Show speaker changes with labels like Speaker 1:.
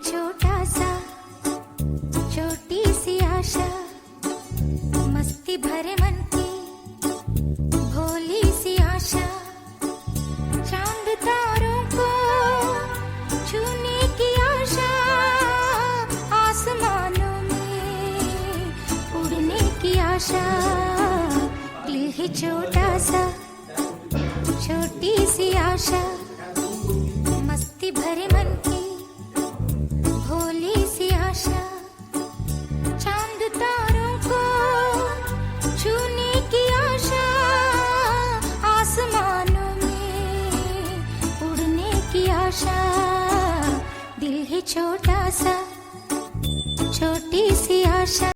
Speaker 1: छोटा सा छोटी सी आशा, मस्ती भरे मन की भोली सी आशा, चांद तारों को छूने की आशा, आसमानों में उड़ने की आशा। दिल है छोटा सा छोटी सी आशा, मस्ती भरे मन की भोली सी आशा, चांद तारों को छूने की आशा, आसमानों में उड़ने की आशा। दिल है छोटा सा छोटी सी आशा।